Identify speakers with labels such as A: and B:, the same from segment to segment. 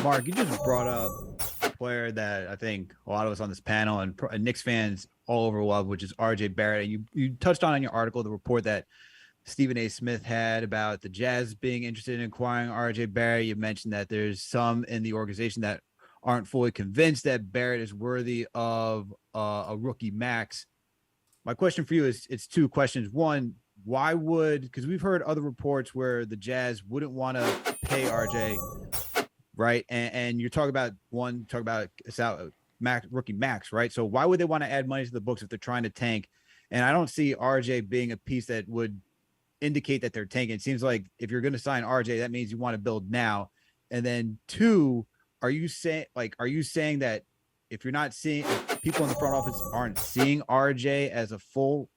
A: Mark, you just brought up a player that I think a lot of us on this panel and Knicks fans all over love, which is RJ Barrett. And you touched on in your article the report that Stephen A. Smith had about the Jazz being interested in acquiring RJ Barrett. You mentioned that there's some in the organization that aren't fully convinced that Barrett is worthy of a rookie max. My question for you is, it's two questions. One, why would, because we've heard other reports where the Jazz wouldn't want to pay RJ, right? And you're talking about rookie max, right? So why would they want to add money to the books if they're trying to tank? And I don't see RJ being a piece that would indicate that they're tanking. It seems like if you're going to sign RJ, that means you want to build now. And then two, are you saying that if you're not seeing, if people in the front office aren't seeing RJ as a full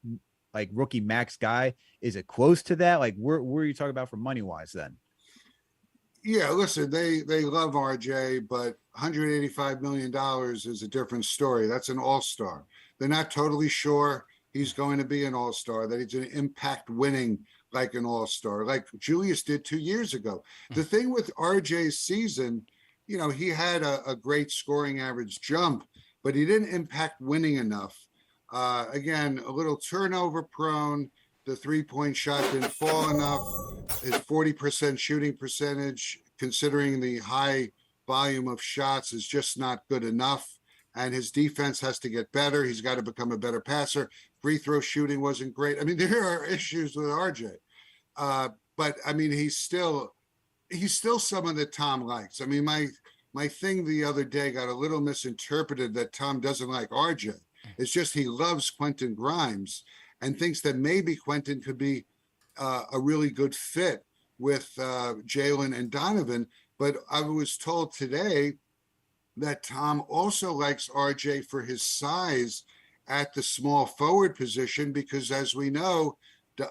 A: like rookie max guy, is it close to that? Like where are you talking about for money wise then?
B: Yeah, listen, they love RJ, but $185 million is a different story. That's an all-star. They're not totally sure he's going to be an all-star, that he's an impact winning like an all-star, like Julius did 2 years ago. The thing with RJ's season, you know, he had a great scoring average jump, but he didn't impact winning enough. Again, a little turnover prone. The three-point shot didn't fall enough. His 40% shooting percentage, considering the high volume of shots, is just not good enough. And his defense has to get better. He's got to become a better passer. Free throw shooting wasn't great. I mean, there are issues with RJ. But I mean, he's still someone that Tom likes. I mean, my thing the other day got a little misinterpreted that Tom doesn't like RJ. It's just he loves Quentin Grimes and thinks that maybe Quentin could be a really good fit with Jalen and Donovan. But I was told today that Tom also likes RJ for his size at the small forward position, because as we know,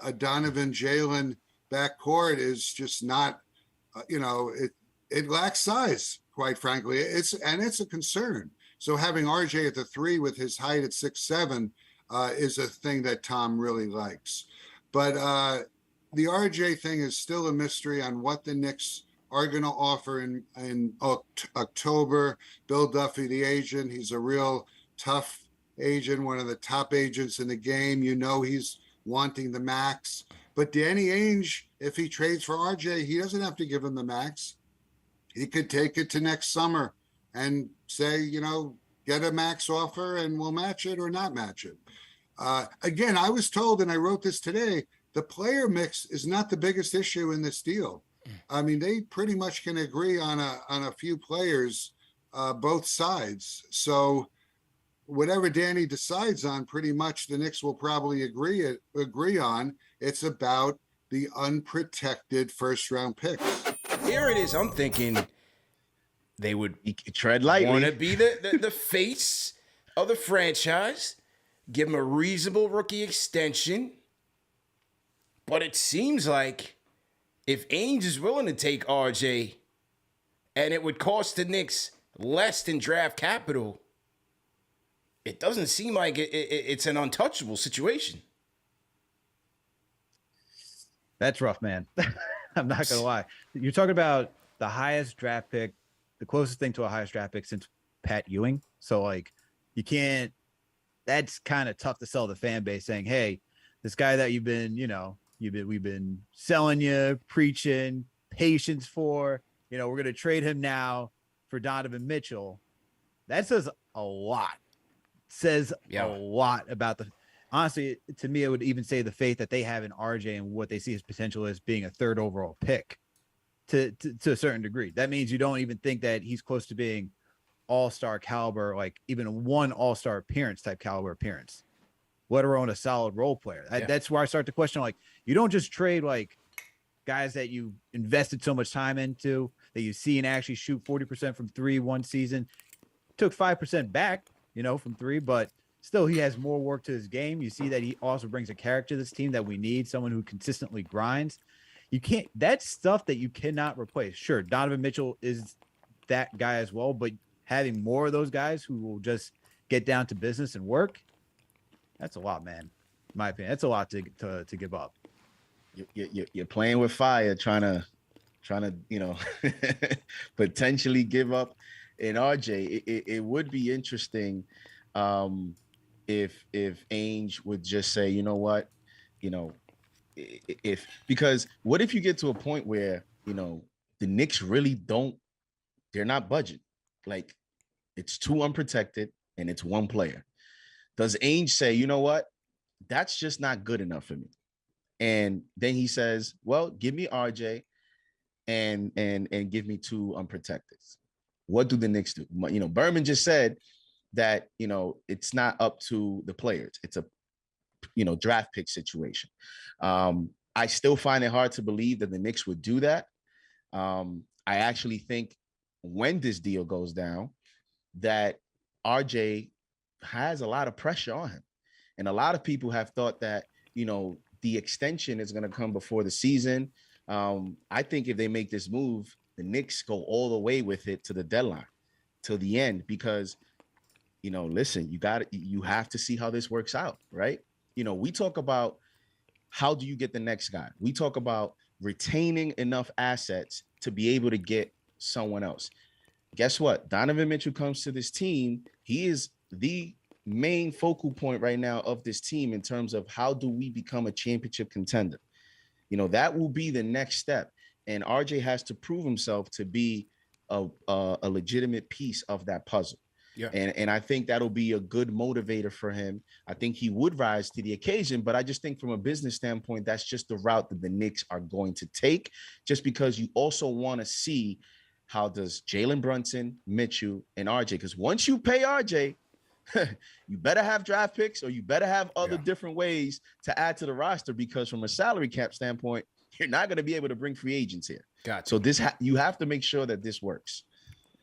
B: a Donovan Jalen backcourt is just not, it lacks size, quite frankly. It's a concern. So having RJ at the three with his height at 6'7" is a thing that Tom really likes. But the RJ thing is still a mystery on what the Knicks are going to offer in October. Bill Duffy, the agent, he's a real tough agent, one of the top agents in the game. You know, he's wanting the max. But Danny Ainge, if he trades for RJ, he doesn't have to give him the max. He could take it to next summer and say, get a max offer and we'll match it or not match it. Again, I was told, and I wrote this today, the player mix is not the biggest issue in this deal. I mean, they pretty much can agree on a few players, both sides. So whatever Danny decides on, pretty much the Knicks will probably agree on. It's about the unprotected first-round picks.
C: Here it is. I'm thinking they would
D: tread lightly.
C: Want to be the face of the franchise, give him a reasonable rookie extension. But it seems like if Ainge is willing to take RJ and it would cost the Knicks less than draft capital, it doesn't seem like it's an untouchable situation.
A: That's rough, man. I'm not going to lie. You're talking about the highest draft pick, the closest thing to a highest draft pick since Pat Ewing. So, like, you can't – that's kind of tough to sell the fan base saying, hey, this guy that we've been selling you, preaching, patience for, we're going to trade him now for Donovan Mitchell. That says a lot. A lot about the – honestly, to me, it would even say the faith that they have in RJ and what they see his potential as being a third overall pick to a certain degree. That means you don't even think that he's close to being all-star caliber, like even one all-star appearance type caliber appearance, let alone a solid role player. That's where I start to question, like, you don't just trade like guys that you invested so much time into, that you see and actually shoot 40% from three one season, took 5% back, from three, but still he has more work to his game. You see that he also brings a character to this team that we need, someone who consistently grinds. That's stuff that you cannot replace. Sure, Donovan Mitchell is that guy as well, but having more of those guys who will just get down to business and work, that's a lot, man. In my opinion, that's a lot to give up.
D: You're playing with fire, trying trying to, you know, potentially give up an RJ. It would be interesting if Ainge would just say, you know what, you know, because what if you get to a point where, you know, the Knicks really they're not budget, like it's too unprotected and it's one player. Does Ainge say, you know what, that's just not good enough for me? And then he says, well, give me RJ and give me 2 unprotected. What do the Knicks do? You know, Berman just said that, you know, it's not up to the players. It's a, you know, draft pick situation. I still find it hard to believe that the Knicks would do that. I actually think when this deal goes down, that RJ has a lot of pressure on him. And a lot of people have thought that, you know, the extension is going to come before the season. I think if they make this move, the Knicks go all the way with it to the deadline, till the end, because, you know, listen, you have to see how this works out, right? You know, we talk about how do you get the next guy? We talk about retaining enough assets to be able to get someone else. Guess what? Donovan Mitchell comes to this team. He is the main focal point right now of this team in terms of how do we become a championship contender. You know, that will be the next step. And RJ has to prove himself to be a legitimate piece of that puzzle.
C: Yeah.
D: And I think that'll be a good motivator for him. I think he would rise to the occasion, but I just think from a business standpoint, that's just the route that the Knicks are going to take, just because you also want to see how does Jalen Brunson, Mitchell, and RJ, because once you pay RJ, you better have draft picks or you better have other different ways to add to the roster, because from a salary cap standpoint, you're not going to be able to bring free agents here.
C: Gotcha.
D: So this you have to make sure that this works.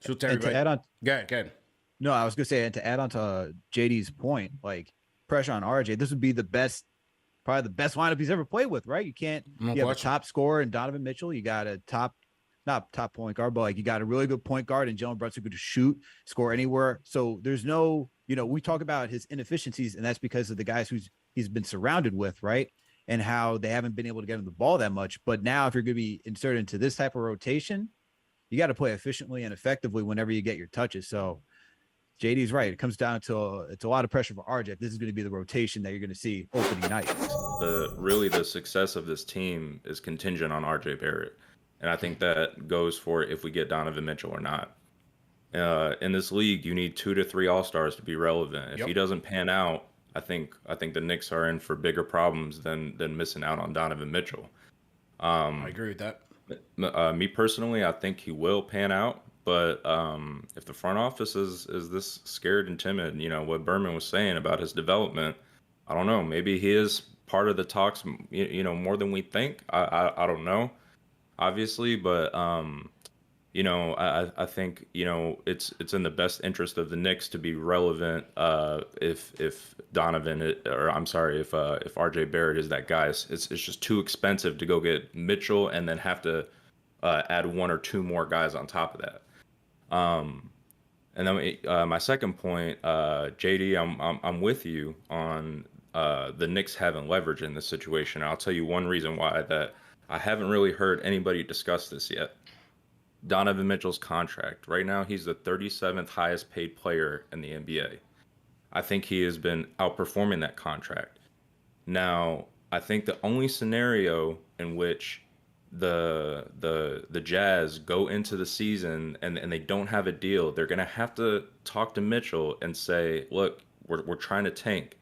C: So to add on, go ahead.
A: No, I was gonna say, and to add on to JD's point, like pressure on RJ, this would be probably the best lineup he's ever played with, right? You have a top scorer in Donovan Mitchell, you got a not top point guard, but like you got a really good point guard and Jalen Brunson who could shoot, score anywhere. So there's no, you know, we talk about his inefficiencies, and that's because of the guys he's been surrounded with, right? And how they haven't been able to get him the ball that much. But now if you're going to be inserted into this type of rotation, you got to play efficiently and effectively whenever you get your touches. So JD's right. It comes down to it's a lot of pressure for RJ if this is going to be the rotation that you're going to see opening night.
E: The success of this team is contingent on RJ Barrett. And I think that goes for if we get Donovan Mitchell or not. In this league, you need 2 to 3 All-Stars to be relevant. If he doesn't pan out, I think the Knicks are in for bigger problems than missing out on Donovan Mitchell.
C: I agree with that.
E: Me personally, I think he will pan out. But if the front office is this scared and timid, you know, what Berman was saying about his development, I don't know. Maybe he is part of the talks, you know, more than we think. I don't know, obviously, but you know, I think, you know, it's in the best interest of the Knicks to be relevant if Donovan, or I'm sorry, if RJ Barrett is that guy. It's just too expensive to go get Mitchell and then have to add 1 or 2 more guys on top of that. And then my second point, JD, I'm with you on the Knicks having leverage in this situation. I'll tell you one reason why that I haven't really heard anybody discuss this yet. Donovan Mitchell's contract. Right now, he's the 37th highest paid player in the NBA. I think he has been outperforming that contract. Now, I think the only scenario in which the Jazz go into the season and they don't have a deal, they're gonna have to talk to Mitchell and say, look, we're trying to tank.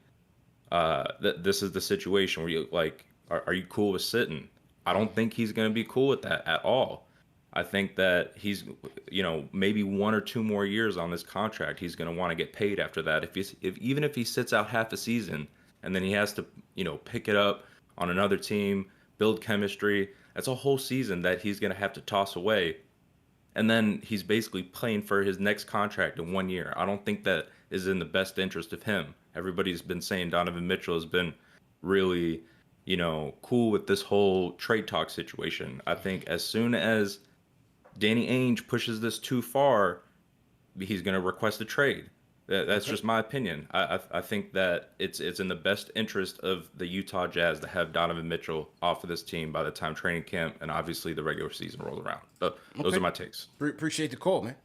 E: This is the situation where you like, are you cool with sitting? I don't think he's gonna be cool with that at all. I think that he's, you know, maybe 1 or 2 more years on this contract. He's going to want to get paid after that. Even if he sits out half a season and then he has to, you know, pick it up on another team, build chemistry, that's a whole season that he's going to have to toss away. And then he's basically playing for his next contract in 1 year. I don't think that is in the best interest of him. Everybody's been saying Donovan Mitchell has been really, you know, cool with this whole trade talk situation. I think as soon as Danny Ainge pushes this too far, he's going to request a trade. That's just my opinion. I think that it's in the best interest of the Utah Jazz to have Donovan Mitchell off of this team by the time training camp and obviously the regular season rolls around. But those are my takes.
C: Appreciate the call, man.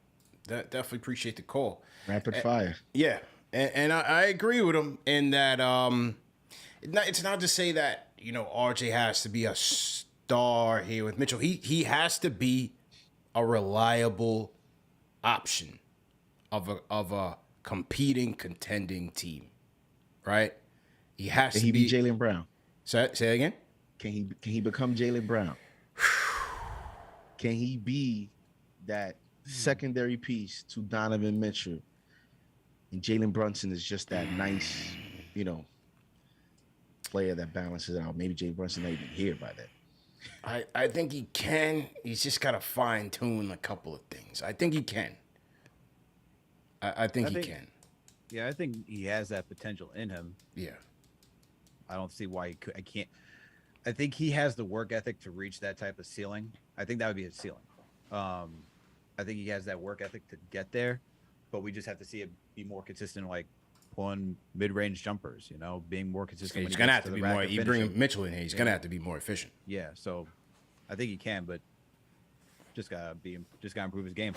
C: Definitely appreciate the call.
D: Rapid fire.
C: Yeah, and I agree with him in that it's not to say that, you know, RJ has to be a star here with Mitchell. He has to be a reliable option of a competing, contending team, right? He has
D: Can
C: to
D: he
C: be
D: be Jaylen Brown?
C: Say again.
D: Can he become Jaylen Brown? Can he be that secondary piece to Donovan Mitchell? And Jalen Brunson is just that nice, you know, player that balances it out. Maybe Jalen Brunson not even here by then.
C: I think he can. He's just got to fine tune a couple of things. I think he can. I think he can.
A: Yeah, I think he has that potential in him.
C: Yeah.
A: I don't see why he could. I can't. I think he has the work ethic to reach that type of ceiling. I think that would be his ceiling. I think he has that work ethic to get there, but we just have to see it be more consistent, like pulling mid-range jumpers. You know, being more consistent.
C: He's gonna have to be more. You bring Mitchell in here. He's gonna have to be more efficient.
A: Yeah. So, I think he can, but just gotta improve his game.